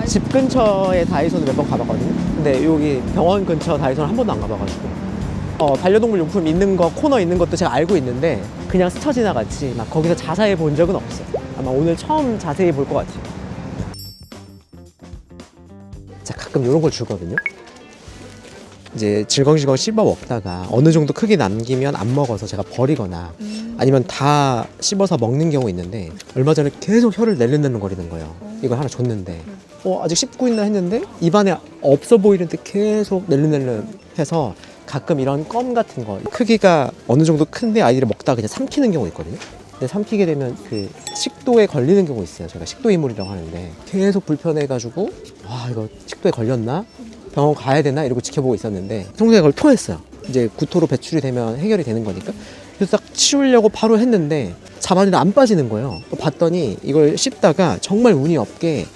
집 근처에 다이소는 몇 번 가봤거든요. 근데 여기 병원 근처 다이소는 한 번도 안 가봐가지고 반려동물 용품 있는 거, 코너 있는 것도 제가 알고 있는데 그냥 스쳐 지나갔지 막 거기서 자세히 본 적은 없어요. 아마 오늘 처음 자세히 볼 것 같아요. 자, 가끔 이런 걸 주거든요. 이제 질겅질겅 씹어 먹다가 어느 정도 크기 남기면 안 먹어서 제가 버리거나 아니면 다 씹어서 먹는 경우 있는데, 얼마 전에 계속 혀를 낼름낼름 거리는 거예요. 이걸 하나 줬는데 아직 씹고 있나 했는데 입안에 없어 보이는데 계속 낼름낼름 해서 가끔 이런 껌 같은 거 크기가 어느 정도 큰데 아이들이 먹다가 그냥 삼키는 경우 있거든요. 근데 삼키게 되면 그 식도에 걸리는 경우 있어요. 제가 식도 이물이라고 하는데 계속 불편해가지고 이거 식도에 걸렸나? 병원 가야 되나? 이러고 지켜보고 있었는데 평소에 그걸 토했어요. 이제 구토로 배출이 되면 해결이 되는 거니까. 그래서 딱 치우려고 바로 했는데 잡았는데 안 빠지는 거예요. 봤더니 이걸 씹다가 정말 운이 없게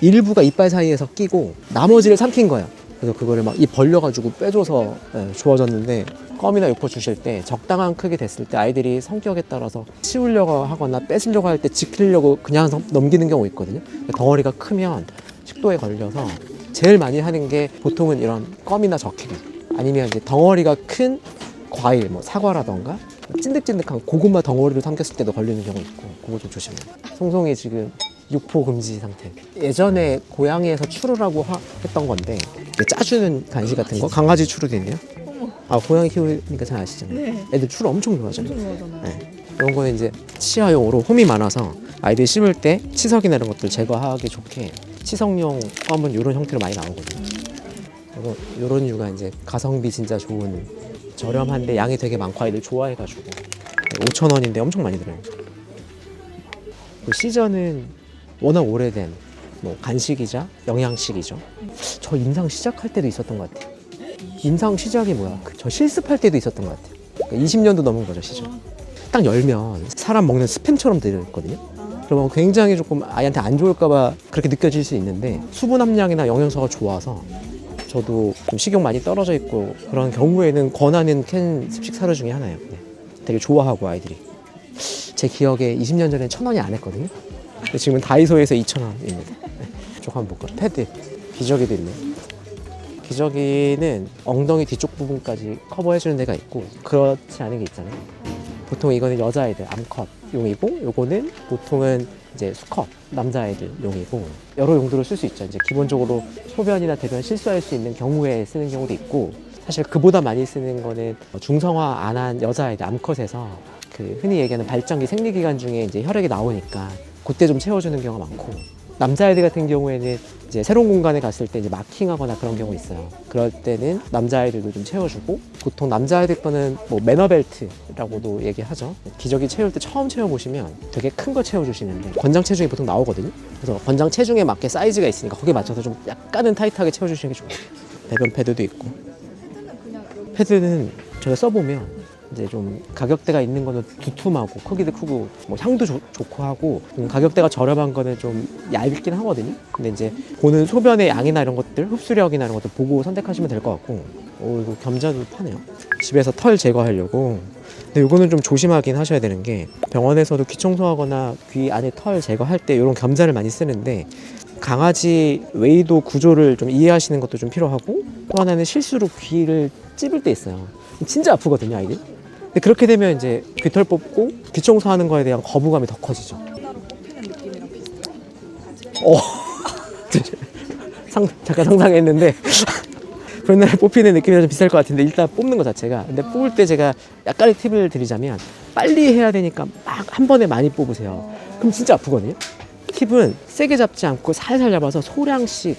일부가 이빨 사이에서 끼고 나머지를 삼킨 거예요. 그래서 그거를 막 입 벌려가지고 빼줘서 좋아졌는데, 껌이나 요퍼 주실 때 적당한 크기 됐을 때 아이들이 성격에 따라서 치우려고 하거나 뺏으려고 할 때 지키려고 그냥 넘기는 경우 있거든요. 덩어리가 크면 식도에 걸려서 제일 많이 하는 게 보통은 이런 껌이나 적해기, 아니면 이제 덩어리가 큰 과일, 뭐 사과라던가 찐득찐득한 고구마 덩어리를 삼켰을 때도 걸리는 경우 있고, 그거 좀 조심해요. 송송이 지금 육포 금지 상태. 예전에 고양이에서 추루라고 했던 건데 짜주는 간식 같은 거, 강아지 추루도 있네요. 고양이 키우니까 잘 아시잖아요. 네. 애들 추루 엄청 좋아하잖아요. 엄청 좋아하잖아요. 네. 이런 거는 이제 치아용으로 홈이 많아서 아이들이 씹을 때 치석이나 이런 것들 제거하기 좋게 치석용 껌은 이런 형태로 많이 나오거든요. 그리고 이런 이유가 이제 가성비 진짜 좋은, 저렴한데 양이 되게 많고 아이들 좋아해가지고 5,000원인데 엄청 많이 들어요. 그 시저는 워낙 오래된 뭐 간식이자 영양식이죠. 저 임상 시작할 때도 있었던 것 같아요. 임상 시작이 뭐야? 저 실습할 때도 있었던 것 같아요. 그러니까 20년도 넘은 거죠, 시저. 딱 열면 사람 먹는 스팸처럼 들어있거든요. 그러면 굉장히 조금 아이한테 안 좋을까봐 그렇게 느껴질 수 있는데, 수분 함량이나 영양소가 좋아서 저도 좀 식욕 많이 떨어져 있고 그런 경우에는 권하는 캔 습식 사료 중에 하나예요. 되게 좋아하고 아이들이. 제 기억에 20년 전에 1,000원이 안 했거든요. 근데 지금은 다이소에서 2,000원입니다. 쪽 한번 볼까요? 패드. 기저귀도 있네. 기저귀는 엉덩이 뒤쪽 부분까지 커버해주는 데가 있고, 그렇지 않은 게 있잖아요. 보통 이거는 여자아이들 암컷용이고, 요거는 보통은 이제 수컷 남자아이들용이고, 여러 용도로 쓸 수 있죠. 이제 기본적으로 소변이나 대변 실수할 수 있는 경우에 쓰는 경우도 있고, 사실 그보다 많이 쓰는 거는 중성화 안 한 여자아이들 암컷에서 그 흔히 얘기하는 발정기 생리기간 중에 이제 혈액이 나오니까 그때 좀 채워주는 경우가 많고, 남자아이들 같은 경우에는 이제 새로운 공간에 갔을 때 이제 마킹하거나 그런 경우 있어요. 그럴 때는 남자아이들도 좀 채워주고, 보통 남자아이들 거는 뭐 매너벨트라고도 얘기하죠. 기저귀 채울 때 처음 채워보시면 되게 큰 거 채워주시는데 권장 체중이 보통 나오거든요. 그래서 권장 체중에 맞게 사이즈가 있으니까 거기에 맞춰서 좀 약간은 타이트하게 채워주시는 게 좋아요. 배변 패드도 있고. 패드는 제가 써보면 이제 좀 가격대가 있는 거는 두툼하고 크기도 크고 뭐 향도 좋고 하고, 가격대가 저렴한 거는 좀 얇긴 하거든요. 근데 이제 보는 소변의 양이나 이런 것들, 흡수력이나 이런 것들 보고 선택하시면 될 것 같고. 이거 겸자도 파네요. 집에서 털 제거하려고. 근데 이거는 좀 조심하긴 하셔야 되는 게, 병원에서도 귀 청소하거나 귀 안에 털 제거할 때 이런 겸자를 많이 쓰는데, 강아지 웨이도 구조를 좀 이해하시는 것도 좀 필요하고, 또 하나는 실수로 귀를 찝을 때 있어요. 진짜 아프거든요, 아이들. 근데 그렇게 되면 이제 귀털 뽑고 귀 청소하는 거에 대한 거부감이 더 커지죠. 따로 뽑히는 느낌이랑 비슷해요. 잠깐 상상했는데 그런 뽑히는 느낌이랑 좀 비쌀 것 같은데, 일단 뽑는 것 자체가. 근데 뽑을 때 제가 약간의 팁을 드리자면, 빨리 해야 되니까 막 한 번에 많이 뽑으세요. 그럼 진짜 아프거든요. 팁은 세게 잡지 않고 살살 잡아서 소량씩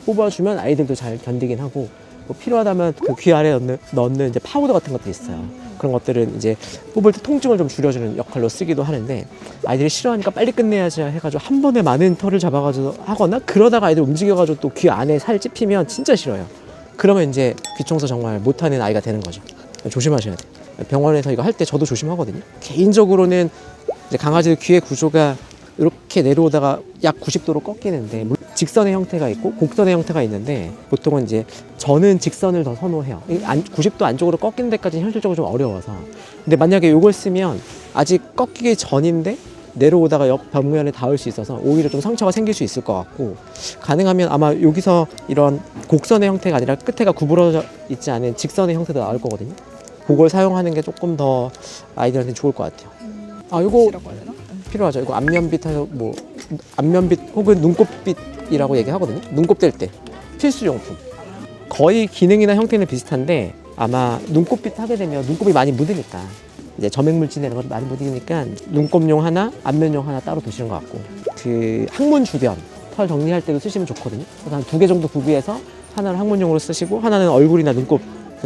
뽑아주면 아이들도 잘 견디긴 하고, 뭐 필요하다면 그 귀 아래 넣는 이제 파우더 같은 것도 있어요. 그런 것들은 이제 뽑을 때 통증을 좀 줄여주는 역할로 쓰기도 하는데, 아이들이 싫어하니까 빨리 끝내야지 해가지고 한 번에 많은 털을 잡아가지고 하거나, 그러다가 아이들 움직여가지고 또 귀 안에 살 찝히면 진짜 싫어요. 그러면 이제 귀 청소 정말 못하는 아이가 되는 거죠. 조심하셔야 돼요. 병원에서 이거 할 때 저도 조심하거든요. 개인적으로는 이제 강아지들 귀의 구조가 이렇게 내려오다가 약 90도로 꺾이는데, 직선의 형태가 있고 곡선의 형태가 있는데, 보통은 이제 저는 직선을 더 선호해요. 90도 안쪽으로 꺾이는 데까지는 현실적으로 좀 어려워서. 근데 만약에 이걸 쓰면 아직 꺾이기 전인데 내려오다가 옆 벽면에 닿을 수 있어서 오히려 좀 상처가 생길 수 있을 것 같고, 가능하면 아마 여기서 이런 곡선의 형태가 아니라 끝에가 구부러져 있지 않은 직선의 형태도 나올 거거든요. 그걸 사용하는 게 조금 더 아이들한테 좋을 것 같아요. 아, 이거 이라고 해야 되나? 필요하죠. 이거 안면빗 뭐 안면빗 혹은 눈곱빗이라고 얘기하거든요. 눈곱 뗄 때 필수 용품. 거의 기능이나 형태는 비슷한데 아마 눈곱빗 하게 되면 눈곱이 많이 묻으니까, 이제 점액물질 이런 거 많이 묻으니까 눈곱용 하나, 안면용 하나 따로 두시는 것 같고, 그 항문 주변 털 정리할 때도 쓰시면 좋거든요. 그래서 한 2개 정도 구비해서 하나는 항문용으로 쓰시고 하나는 얼굴이나 눈곱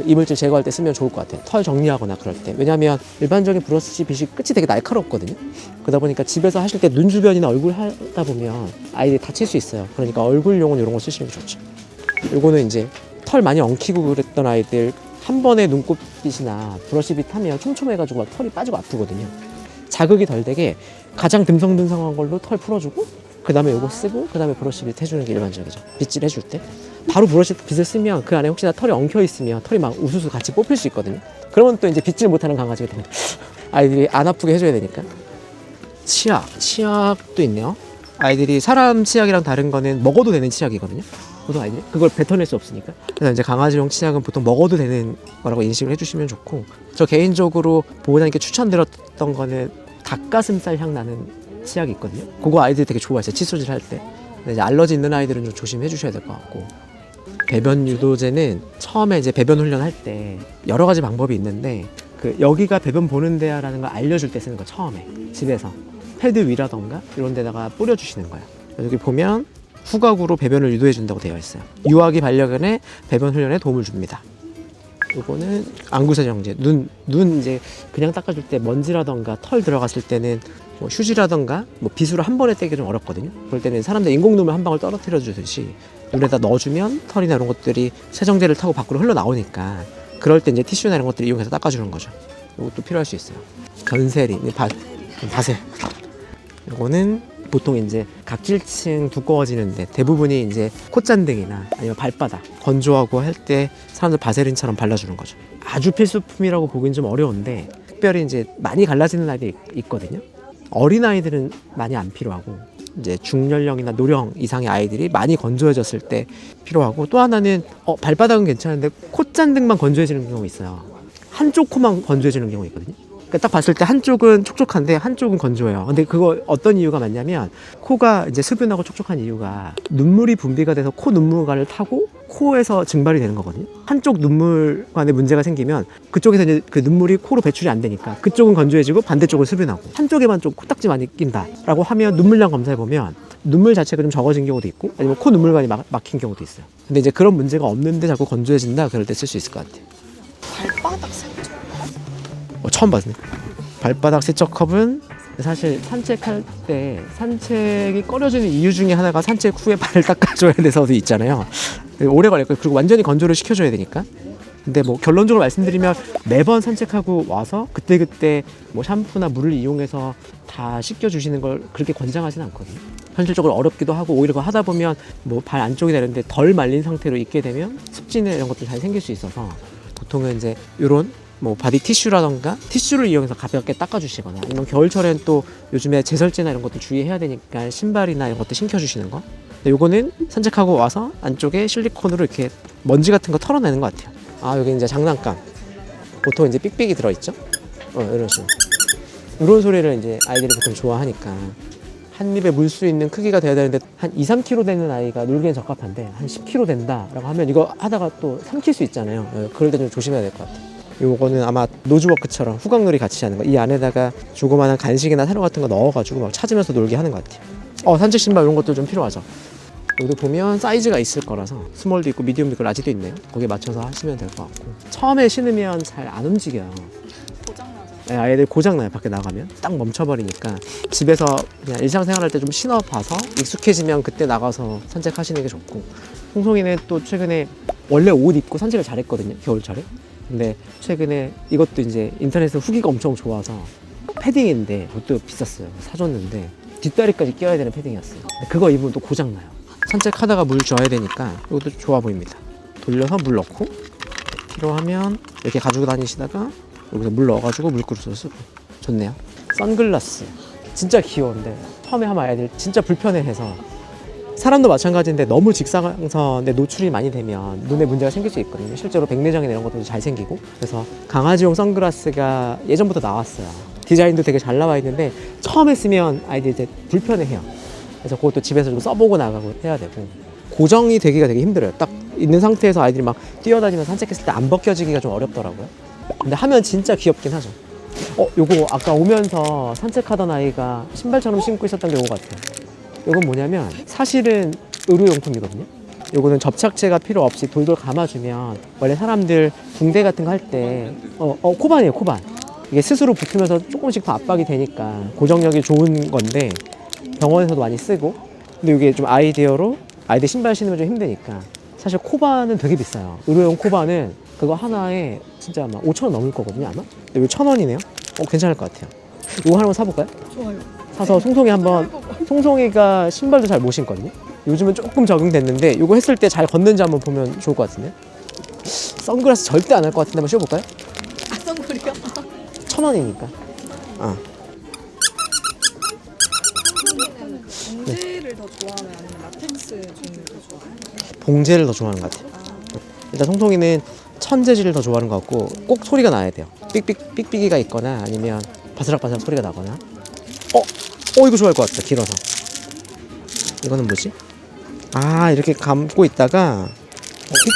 이물질 제거할 때 쓰면 좋을 것 같아요. 털 정리하거나 그럴 때. 왜냐하면 일반적인 브러쉬 빗이 끝이 되게 날카롭거든요. 그러다 보니까 집에서 하실 때 눈 주변이나 얼굴 하다 보면 아이들이 다칠 수 있어요. 그러니까 얼굴용은 이런 거 쓰시는 게 좋죠. 요거는 이제 털 많이 엉키고 그랬던 아이들 한 번에 눈곱빗이나 브러쉬빗 하면 촘촘해가지고 막 털이 빠지고 아프거든요. 자극이 덜 되게 가장 듬성듬성한 걸로 털 풀어주고, 그 다음에 요거 쓰고, 그 다음에 브러쉬빗 해주는 게 일반적이죠. 빗질 해줄 때 바로 브러쉬빗을 쓰면 그 안에 혹시나 털이 엉켜 있으면 털이 막 우수수 같이 뽑힐 수 있거든요. 그러면 또 이제 빗질 못하는 강아지가 되는, 아이들이 안 아프게 해줘야 되니까. 치약도 있네요. 아이들이 사람 치약이랑 다른 거는 먹어도 되는 치약이거든요. 보통 아이들이 그걸 뱉어낼 수 없으니까. 그래서 이제 강아지용 치약은 보통 먹어도 되는 거라고 인식을 해주시면 좋고, 저 개인적으로 보호자님께 추천드렸던 거는 닭가슴살 향 나는 치약이 있거든요. 그거 아이들이 되게 좋아했어요, 칫솔질 할 때. 근데 이제 알러지 있는 아이들은 좀 조심해 주셔야 될 것 같고, 배변 유도제는 처음에 이제 배변 훈련할 때 여러 가지 방법이 있는데, 그 여기가 배변 보는 데야라는 걸 알려줄 때 쓰는 거, 처음에 집에서 패드 위라던가 이런 데다가 뿌려주시는 거예요. 여기 보면 후각으로 배변을 유도해 준다고 되어 있어요. 유아기 반려견의 배변 훈련에 도움을 줍니다. 요거는 안구세정제. 눈 이제 그냥 닦아줄 때 먼지라던가 털 들어갔을 때는 뭐 휴지라던가 뭐 빗으로 한 번에 떼기 좀 어렵거든요. 그럴 때는 사람들 인공눈물 한 방울 떨어뜨려 주듯이 눈에다 넣어주면 털이나 이런 것들이 세정제를 타고 밖으로 흘러나오니까, 그럴 때 이제 티슈나 이런 것들을 이용해서 닦아주는 거죠. 이것도 필요할 수 있어요. 견세리, 바세. 요거는 보통 이제 각질층 두꺼워지는데 대부분이 이제 콧잔등이나 아니면 발바닥 건조하고 할 때 사람들 바세린처럼 발라주는 거죠. 아주 필수품이라고 보기는 좀 어려운데, 특별히 이제 많이 갈라지는 아이들이 있거든요. 어린 아이들은 많이 안 필요하고, 이제 중연령이나 노령 이상의 아이들이 많이 건조해졌을 때 필요하고, 또 하나는 발바닥은 괜찮은데 콧잔등만 건조해지는 경우가 있어요. 한쪽 코만 건조해지는 경우가 있거든요. 딱 봤을 때 한쪽은 촉촉한데 한쪽은 건조해요. 근데 그거 어떤 이유가 많냐면, 코가 이제 수분하고 촉촉한 이유가 눈물이 분비가 돼서 코 눈물관을 타고 코에서 증발이 되는 거거든요. 한쪽 눈물관에 문제가 생기면 그쪽에서 이제 그 눈물이 코로 배출이 안 되니까 그쪽은 건조해지고 반대쪽은 수분하고, 한쪽에만 좀 코딱지 많이 낀다라고 하면 눈물량 검사해 보면 눈물 자체가 좀 적어진 경우도 있고, 아니면 코 눈물관이 막힌 경우도 있어요. 근데 이제 그런 문제가 없는데 자꾸 건조해진다, 그럴 때 쓸 수 있을 것 같아요. 발바닥 세척. 처음 봤네. 발바닥 세척컵은 사실 산책할 때 산책이 꺼려지는 이유 중에 하나가 산책 후에 발을 닦아줘야 돼서도 있잖아요. 오래 걸릴 거예요. 그리고 완전히 건조를 시켜줘야 되니까. 근데 뭐 결론적으로 말씀드리면, 매번 산책하고 와서 그때그때 뭐 샴푸나 물을 이용해서 다 씻겨주시는 걸 그렇게 권장하지는 않거든요. 현실적으로 어렵기도 하고, 오히려 그거 하다 보면 뭐 발 안쪽이나 이런 데 덜 말린 상태로 있게 되면 습진이나 이런 것들 잘 생길 수 있어서, 보통은 이제 이런 뭐 바디 티슈라던가 티슈를 이용해서 가볍게 닦아주시거나, 아니면 겨울철엔 또 요즘에 제설제나 이런 것도 주의해야 되니까 신발이나 이런 것도 신겨주시는 거. 근데 요거는 산책하고 와서 안쪽에 실리콘으로 이렇게 먼지 같은 거 털어내는 것 같아요. 아, 여기 이제 장난감. 보통 이제 삑삑이 들어있죠? 이런 식으로. 이런 소리를 이제 아이들이 보통 좋아하니까, 한 입에 물 수 있는 크기가 돼야 되는데 한 2, 3kg 되는 아이가 놀기엔 적합한데 한 10kg 된다라고 하면 이거 하다가 또 삼킬 수 있잖아요. 그럴 때 좀 조심해야 될 것 같아요. 요거는 아마 노즈워크처럼 후각놀이 같이 하는 거, 이 안에다가 조그마한 간식이나 사료 같은 거 넣어가지고 막 찾으면서 놀게 하는 것 같아요. 산책 신발 이런 것도 좀 필요하죠. 여기도 보면 사이즈가 있을 거라서 스몰도 있고 미디움도 있고 라지도 있네요. 거기에 맞춰서 하시면 될 것 같고, 처음에 신으면 잘 안 움직여요. 고장나죠. 네, 아이들 고장나요. 밖에 나가면 딱 멈춰버리니까, 집에서 그냥 일상생활할 때 좀 신어봐서 익숙해지면 그때 나가서 산책하시는 게 좋고, 홍송이는 또 최근에 원래 옷 입고 산책을 잘했거든요, 겨울철에. 근데 최근에 이것도 이제 인터넷에 후기가 엄청 좋아서, 패딩인데 그것도 비쌌어요. 사줬는데 뒷다리까지 끼워야 되는 패딩이었어요. 그거 입으면 또 고장나요. 산책하다가 물 줘야 되니까 이것도 좋아 보입니다. 돌려서 물 넣고, 필요하면 이렇게 가지고 다니시다가 여기서 물 넣어가지고 물그릇으로 쓰고. 좋네요. 선글라스. 진짜 귀여운데 처음에 하면 아이들 진짜 불편해해서 사람도 마찬가지인데 너무 직사광선에 노출이 많이 되면 눈에 문제가 생길 수 있거든요. 실제로 백내장이나 이런 것도 잘 생기고. 그래서 강아지용 선글라스가 예전부터 나왔어요. 디자인도 되게 잘 나와 있는데 처음에 쓰면 아이들이 이제 불편해해요. 그래서 그것도 집에서 좀 써보고 나가고 해야 되고, 고정이 되기가 되게 힘들어요. 딱 있는 상태에서 아이들이 막 뛰어다니면서 산책했을 때 안 벗겨지기가 좀 어렵더라고요. 근데 하면 진짜 귀엽긴 하죠. 요거 아까 오면서 산책하던 아이가 신발처럼 신고 있었던 게 요거 같아요. 요건 뭐냐면 사실은 의료용품이거든요. 요거는 접착제가 필요 없이 돌돌 감아주면 원래 사람들 붕대 같은 거 할 때 코반이에요, 코반. 이게 스스로 붙으면서 조금씩 더 압박이 되니까 고정력이 좋은 건데 병원에서도 많이 쓰고. 근데 이게 좀 아이디어로 아이들 신발 신으면 좀 힘드니까 사실 코반은 되게 비싸요. 의료용 코반은 그거 하나에 진짜 아마 5,000원 넘을 거거든요, 아마. 근데 이거 1,000원이네요. 괜찮을 것 같아요. 이거 하나만 사볼까요? 좋아요. 사서 송송이 한번, 송송이가 신발도 잘 못 신거든요. 요즘은 조금 적응됐는데 이거 했을 때 잘 걷는지 한번 보면 좋을 것 같은데. 선글라스 절대 안 할 것 같은데 한번 씌워볼까요? 아, 선글이요? 1,000원이니까. 봉지를 더 좋아하면 아니면 라텍스 종류를 더 좋아해요? 봉제를 더 좋아하는 것 같아요. 일단 송송이는 천재지를 더 좋아하는 것 같고 꼭 소리가 나야 돼요. 삑삑이가 있거나 아니면 바스락바스락 소리가 나거나. 이거 좋아할 것 같다. 길어서. 이거는 뭐지? 이렇게 감고 있다가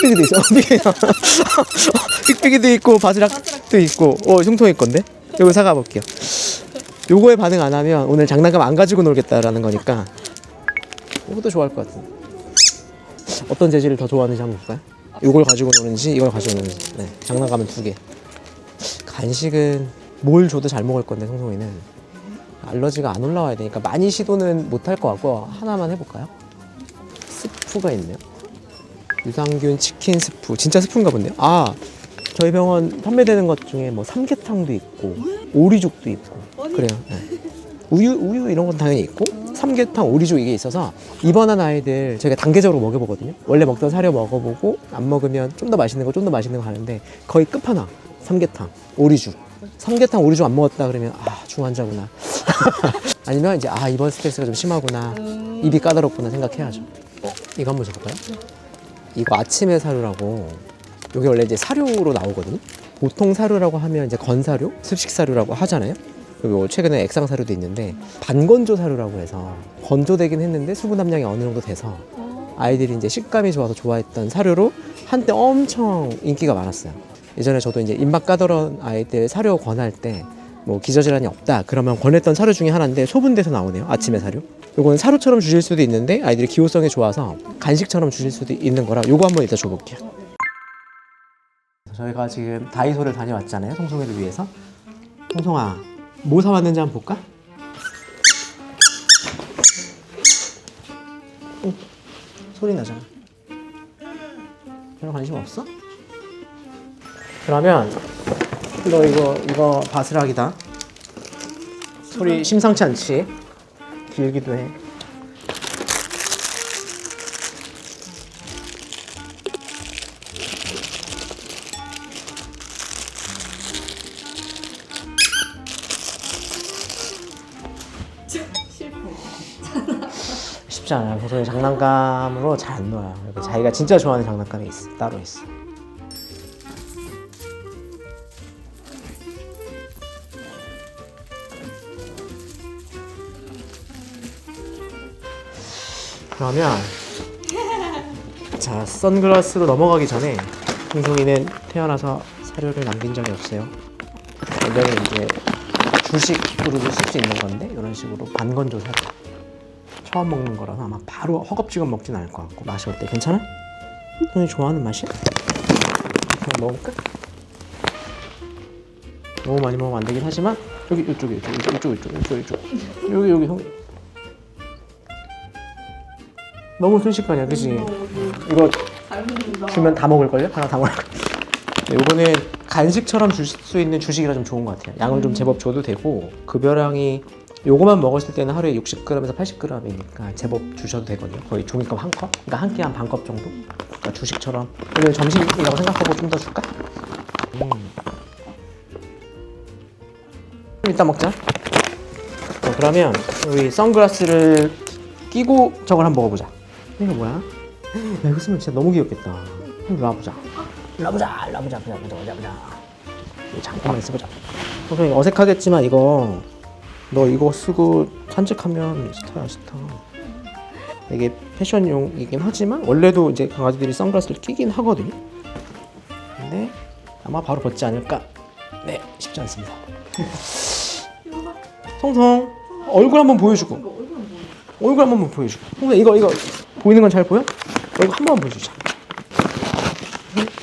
삑삑이도 있어. 삑삑이도 있고 바스락도 있고. 송송이 건데? 이거 사가 볼게요. 요거에 반응 안 하면 오늘 장난감 안 가지고 놀겠다라는 거니까 이것도 좋아할 것 같은데. 어떤 재질을 더 좋아하는지 한번 볼까요? 이걸 가지고 노는지 이걸 가지고 노는지. 네, 장난감은 2개. 간식은 뭘 줘도 잘 먹을 건데 송송이는 알러지가 안 올라와야 되니까 많이 시도는 못 할 것 같고 하나만 해볼까요? 스프가 있네요. 유산균 치킨 스프. 진짜 스프인가 본데요? 저희 병원 판매되는 것 중에 뭐 삼계탕도 있고 오리죽도 있고 그래요. 네. 우유 이런 건 당연히 있고 삼계탕, 오리죽 이게 있어서 입원한 아이들 저희가 단계적으로 먹여보거든요. 원래 먹던 사료 먹어보고 안 먹으면 좀 더 맛있는 거 하는데 거의 끝판왕 삼계탕, 오리죽. 삼계탕, 오리죽 안 먹었다 그러면 중환자구나. 아니면 이제 이번 스트레스가 좀 심하구나, 입이 까다롭구나 생각해야죠. 이거 한번 줘볼까요? 이거 아침의 사료라고. 이게 원래 이제 사료로 나오거든요. 보통 사료라고 하면 이제 건사료, 습식 사료라고 하잖아요. 그리고 최근에 액상 사료도 있는데 반건조 사료라고 해서 건조되긴 했는데 수분 함량이 어느 정도 돼서 아이들이 이제 식감이 좋아서 좋아했던 사료로 한때 엄청 인기가 많았어요. 예전에 저도 이제 입맛 까다로운 아이들 사료 권할 때 뭐 기저질환이 없다 그러면 권했던 사료 중에 하나인데 소분돼서 나오네요. 아침의 사료. 요거는 사료처럼 주실 수도 있는데 아이들이 기호성이 좋아서 간식처럼 주실 수도 있는 거라 요거 한번 이따 줘볼게요. 저희가 지금 다이소를 다녀왔잖아요. 송송이를 위해서. 송송아, 뭐 사왔는지 한번 볼까? 소리 나잖아. 별로 관심 없어? 그러면 너 이거 바스락이다. 소리 심상치 않지? 길기도 해. 쉽지 않아요. 보통 장난감으로 잘 안 놀아요. 이렇게 자기가 진짜 좋아하는 장난감이 따로 있어. 그러면 자, 선글라스로 넘어가기 전에 송송이는 태어나서 사료를 남긴 적이 없어요. 원래는 이제 주식으로도 쓸 수 있는 건데 이런 식으로 반건조 사료. 처음 먹는 거라서 아마 바로 허겁지겁 먹진 않을 것 같고. 맛이 어때? 괜찮아? 형이 좋아하는 맛이야? 그냥 먹을까? 너무 많이 먹으면 안 되긴 하지만 이쪽 여기 형 너무 순식간이야, 그치? 이거 주면 다 먹을걸요? 하나 다 먹을걸요? 이거는 간식처럼 줄 수 있는 주식이라 좀 좋은 것 같아요. 양을 좀 제법 줘도 되고 급여량이 요거만 먹었을 때는 하루에 60g에서 80g이니까 제법 주셔도 되거든요. 거의 종이컵 한 컵? 그러니까 한 끼 한 반 컵 정도? 그러니까 주식처럼. 오늘 점심이라고 생각하고 좀 더 줄까? 이따 먹자. 그러면 우리 선글라스를 끼고 저걸 한번 먹어보자. 이거 뭐야? 야, 이거 쓰면 진짜 너무 귀엽겠다. 일로 와보자. 일로 와보자. 이거 잠깐만 써보자. 선생님 어색하겠지만 이거 너 이거 쓰고 산책하면 스타야 스타. 이게 패션용이긴 하지만 원래도 이제 강아지들이 선글라스를 끼긴 하거든요. 근데 아마 바로 벗지 않을까? 네, 쉽지 않습니다. 성성 얼굴 한번 보여주고. 얼굴 한 번만 보여주고. 성성 이거 보이는 건 잘 보여? 얼굴 한 번만 보여주자.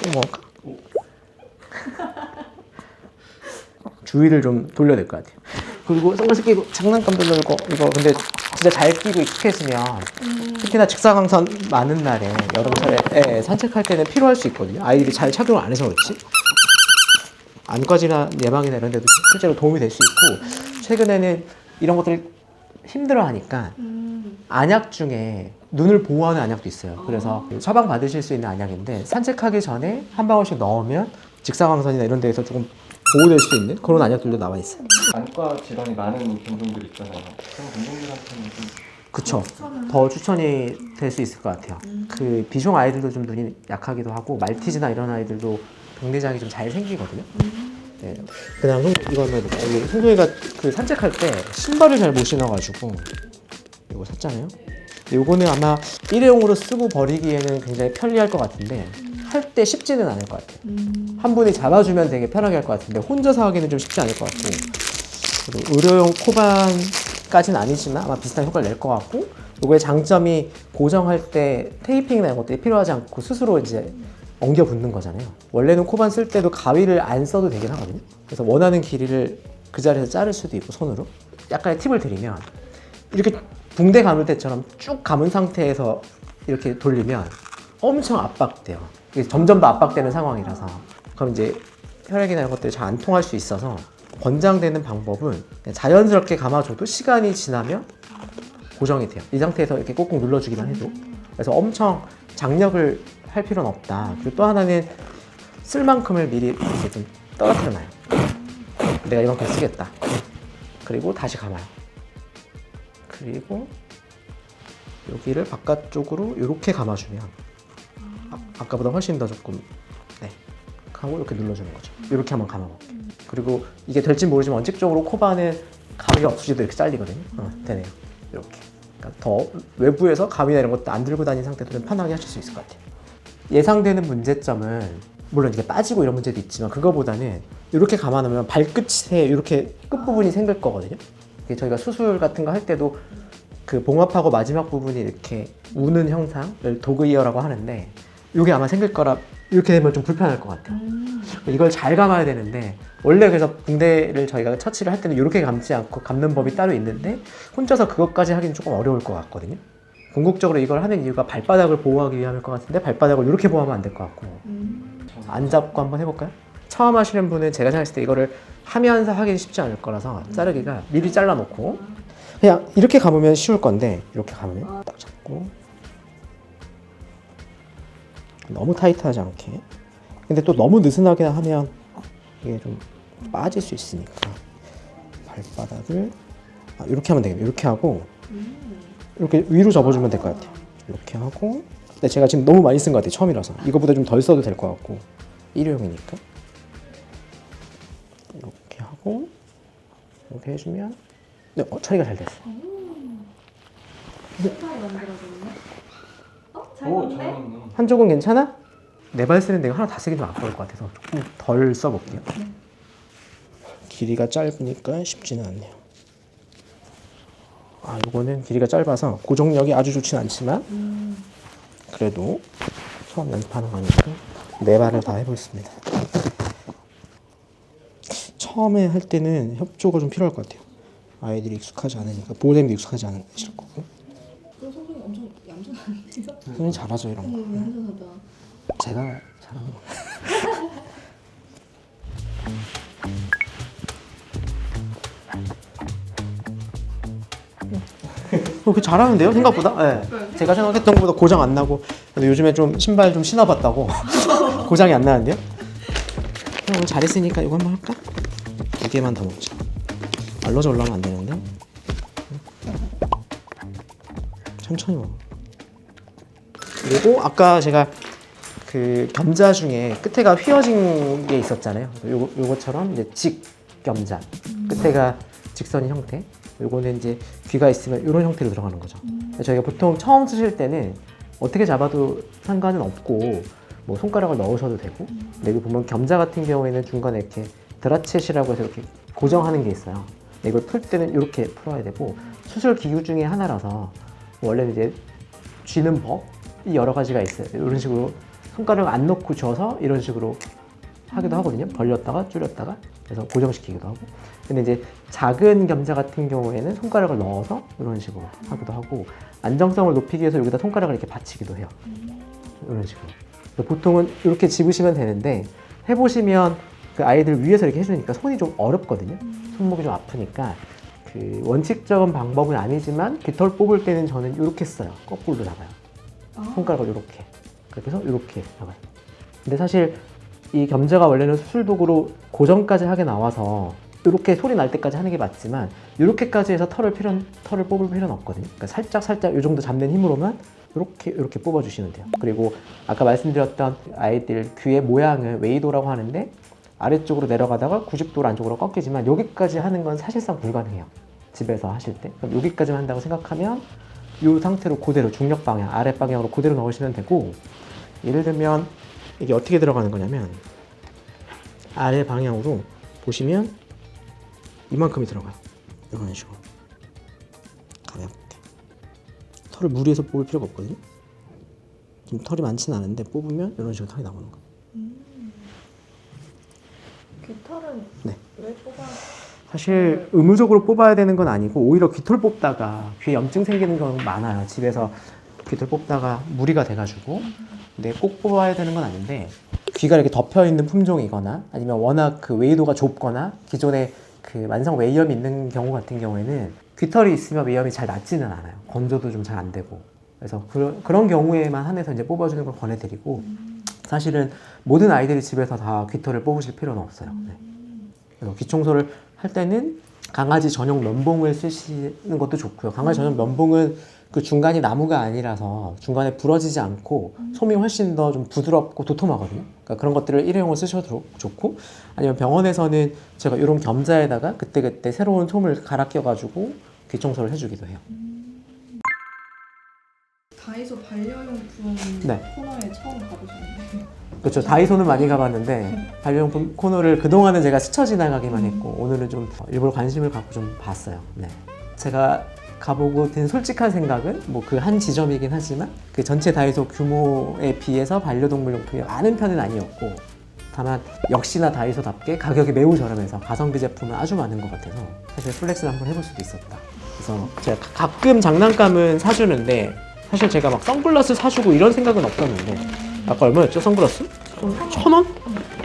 이거 먹을까? 주위를 좀 돌려야 될 것 같아요. 그리고 선글라스 끼고 장난감도 들고 이거 근데 진짜 잘 끼고 익숙해지면 특히나 직사광선 많은 날에 여름철에 산책할 때는 필요할 수 있거든요. 아이들이 잘 착용을 안 해서 그렇지. 안과질환 예방이나 이런 데도 실제로 도움이 될 수 있고 최근에는 이런 것들 힘들어하니까 안약 중에 눈을 보호하는 안약도 있어요. 그래서 처방 받으실 수 있는 안약인데 산책하기 전에 한 방울씩 넣으면 직사광선이나 이런 데에서 조금 보호될 수 있는 그런 안약들도 나와 있어요. 안과 질환이 많은 경종들 있잖아요. 그런 경종들한테는 좀 그쵸. 더 추천이 될 수 있을 것 같아요. 그 비숑 아이들도 좀 눈이 약하기도 하고 말티즈나 이런 아이들도 백내장이 좀 잘 생기거든요. 네. 그다음 이거는 송송이가 그 산책할 때 신발을 잘 못 신어가지고 이거 샀잖아요. 요거는 아마 일회용으로 쓰고 버리기에는 굉장히 편리할 것 같은데 할 때 쉽지는 않을 것 같아요. 한 분이 잡아주면 되게 편하게 할 것 같은데 혼자서 하기는 좀 쉽지 않을 것 같고 그리고 의료용 코반까지는 아니지만 아마 비슷한 효과를 낼 것 같고 요거의 장점이 고정할 때 테이핑이나 이런 것들이 필요하지 않고 스스로 이제 엉겨 붙는 거잖아요. 원래는 코반 쓸 때도 가위를 안 써도 되긴 하거든요. 그래서 원하는 길이를 그 자리에서 자를 수도 있고 손으로 약간의 팁을 드리면 이렇게 붕대 감을 때처럼 쭉 감은 상태에서 이렇게 돌리면 엄청 압박돼요. 이게 점점 더 압박되는 상황이라서 그럼 이제 혈액이나 이런 것들이 잘 안 통할 수 있어서 권장되는 방법은 자연스럽게 감아줘도 시간이 지나면 고정이 돼요. 이 상태에서 이렇게 꾹꾹 눌러주기만 해도. 그래서 엄청 장력을 할 필요는 없다. 그리고 또 하나는 쓸 만큼을 미리 이렇게 좀 떨어뜨려놔요. 내가 이만큼 쓰겠다. 그리고 다시 감아요. 그리고 여기를 바깥쪽으로 이렇게 감아주면 아까보다 훨씬 더 조금 하고 이렇게 눌러주는 거죠. 이렇게 한번 감아볼게요. 그리고 이게 될지 모르지만 원칙적으로 코바는 가위가 없으셔도 이렇게 잘리거든요. 되네요. 이렇게. 그러니까 더 외부에서 가위나 이런 것도 안 들고 다니는 상태도 좀 편하게 하실 수 있을 것 같아요. 예상되는 문제점은 물론 이게 빠지고 이런 문제도 있지만 그거보다는 이렇게 감아놓으면 발끝에 이렇게 끝부분이 생길 거거든요. 이게 저희가 수술 같은 거 할 때도 그 봉합하고 마지막 부분이 이렇게 우는 형상을 도그이어라고 하는데 이게 아마 생길 거라 이렇게 되면 좀 불편할 것 같아요. 이걸 잘 감아야 되는데 원래 그래서 붕대를 저희가 처치를 할 때는 이렇게 감지 않고 감는 법이 따로 있는데 혼자서 그것까지 하기는 조금 어려울 것 같거든요. 궁극적으로 이걸 하는 이유가 발바닥을 보호하기 위함일 것 같은데 발바닥을 이렇게 보호하면 안 될 것 같고 안 잡고 한번 해볼까요? 처음 하시는 분은 제가 생각했을 때 이거를 하면서 하기는 쉽지 않을 거라서 자르기가 미리 잘라놓고 그냥 이렇게 감으면 쉬울 건데 이렇게 감으면 딱 잡고 너무 타이트하지 않게. 근데 또 너무 느슨하게 하면 이게 좀 빠질 수 있으니까 발바닥을 이렇게 하면 되겠네요. 이렇게 하고 이렇게 위로 접어주면 될 것 같아요. 이렇게 하고 근데 제가 지금 너무 많이 쓴 것 같아요. 처음이라서 이거보다 좀 덜 써도 될 것 같고 일회용이니까 이렇게 하고 이렇게 해주면 네, 처리가 잘 됐어. 스타일 만들어줬네. 잘 오, 봤네. 잘했네. 한쪽은 괜찮아? 네 발 쓰는데 이거 하나 다 쓰긴 좀 아까울 것 같아서 조금 덜 써볼게요. 길이가 짧으니까 쉽지는 않네요. 이거는 길이가 짧아서 고정력이 아주 좋진 않지만 그래도 처음 연습하는 거니까 네 발을 다 해보겠습니다. 처음에 할 때는 협조가 좀 필요할 것 같아요. 아이들이 익숙하지 않으니까 보호자님도 익숙하지 않으실 거고. 그 선생님 엄청 얌전한데요? 선생님 잘하죠 이런 거. 얌전하다. 제가 잘하는 거. 그 잘하는데요 생각보다. 네. 제가 생각했던 것보다 고장 안 나고 근데 요즘에 좀 신발 좀 신어봤다고 고장이 안 나는데요. 오늘 잘했으니까 이거 한번 할까? 2개만 더 먹자. 알러지 올라오면 안 되는데. 천천히 먹어. 그리고 아까 제가 그 겸자 중에 끝에가 휘어진 게 있었잖아요. 요거처럼 이제 직겸자. 끝에가 직선인 형태. 요거는 이제 귀가 있으면 이런 형태로 들어가는 거죠. 저희가 보통 처음 쓰실 때는 어떻게 잡아도 상관은 없고 뭐 손가락을 넣으셔도 되고, 근데 여기 보면 겸자 같은 경우에는 중간에 이렇게 드라쳇이라고 해서 이렇게 고정하는 게 있어요. 이걸 풀 때는 이렇게 풀어야 되고, 수술 기구 중에 하나라서 원래는 이제 쥐는 법이 여러 가지가 있어요. 이런 식으로 손가락을 안 넣고 쥐어서 이런 식으로 하기도 하거든요. 벌렸다가 줄였다가 그래서 고정시키기도 하고. 근데 이제 작은 겸자 같은 경우에는 손가락을 넣어서 이런 식으로 하기도 하고, 안정성을 높이기 위해서 여기다 손가락을 이렇게 받치기도 해요. 이런 식으로. 보통은 이렇게 집으시면 되는데, 해보시면 그 아이들 위에서 이렇게 해주니까 손이 좀 어렵거든요. 손목이 좀 아프니까 그 원칙적인 방법은 아니지만 깃털 뽑을 때는 저는 이렇게 써요. 거꾸로 잡아요. 손가락을 이렇게. 그렇게 해서 이렇게 잡아요. 근데 사실 이 겸자가 원래는 수술 도구로 고정까지 하게 나와서 이렇게 소리 날 때까지 하는 게 맞지만, 이렇게까지 해서 털을 뽑을 필요는 없거든요. 그러니까 살짝 이 정도 잡는 힘으로만 이렇게 뽑아주시면 돼요. 그리고 아까 말씀드렸던 아이들 귀의 모양을 웨이도라고 하는데, 아래쪽으로 내려가다가 90도로 안쪽으로 꺾이지만 여기까지 하는 건 사실상 불가능해요. 집에서 하실 때. 그럼 여기까지만 한다고 생각하면 이 상태로 그대로 중력 방향, 아래 방향으로 그대로 넣으시면 되고, 예를 들면 이게 어떻게 들어가는 거냐면 아래 방향으로 보시면 이만큼이 들어가요. 이런 식으로 가볍게. 털을 무리해서 뽑을 필요가 없거든요. 지금 털이 많지는 않은데 뽑으면 이런 식으로 털이 나오는 거예요. 깃털은 네. 왜 뽑아? 사실 의무적으로 뽑아야 되는 건 아니고, 오히려 깃털 뽑다가 귀에 염증 생기는 경우가 많아요. 집에서 깃털 뽑다가 무리가 돼가지고. 근데 꼭 뽑아야 되는 건 아닌데, 귀가 이렇게 덮여 있는 품종이거나 아니면 워낙 그 웨이도가 좁거나 기존에 그 만성 외염이 있는 경우 같은 경우에는 깃털이 있으면 외염이 잘 낫지는 않아요. 건조도 좀 잘 안 되고. 그래서 그런 경우에만 한해서 이제 뽑아주는 걸 권해드리고, 사실은 모든 아이들이 집에서 다 깃털을 뽑으실 필요는 없어요. 네. 그래서 귀 청소를 할 때는 강아지 전용 면봉을 쓰시는 것도 좋고요. 강아지 전용 면봉은 그 중간이 나무가 아니라서 중간에 부러지지 않고 솜이 훨씬 더 좀 부드럽고 도톰하거든요. 그러니까 그런 것들을 일회용으로 쓰셔도 좋고, 아니면 병원에서는 제가 이런 겸자에다가 그때그때 새로운 솜을 갈아 껴가지고 귀 청소를 해주기도 해요. 다이소 반려용품 네. 코너에 처음 가보셨는데 그렇죠. 다이소는 많이 가봤는데 반려용품 코너를 그동안은 제가 스쳐 지나가기만 했고, 오늘은 좀 일부러 관심을 갖고 좀 봤어요. 네. 제가 가보고 든 솔직한 생각은 뭐 그 한 지점이긴 하지만 그 전체 다이소 규모에 비해서 반려동물 용품이 많은 편은 아니었고, 다만 역시나 다이소답게 가격이 매우 저렴해서 가성비 제품은 아주 많은 것 같아서 사실 플렉스를 한번 해볼 수도 있었다. 그래서 제가 가끔 장난감은 사주는데, 사실 제가 막 선글라스 사주고 이런 생각은 없었는데, 아까 얼마였죠? 선글라스? 1,000원?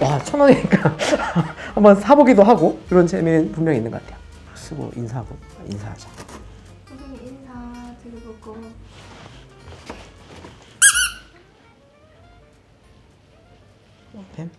와, 1,000원이니까 한번 사보기도 하고, 이런 재미는 분명히 있는 것 같아요. 쓰고 인사하자. 선생님 인사 드려보고. 펜?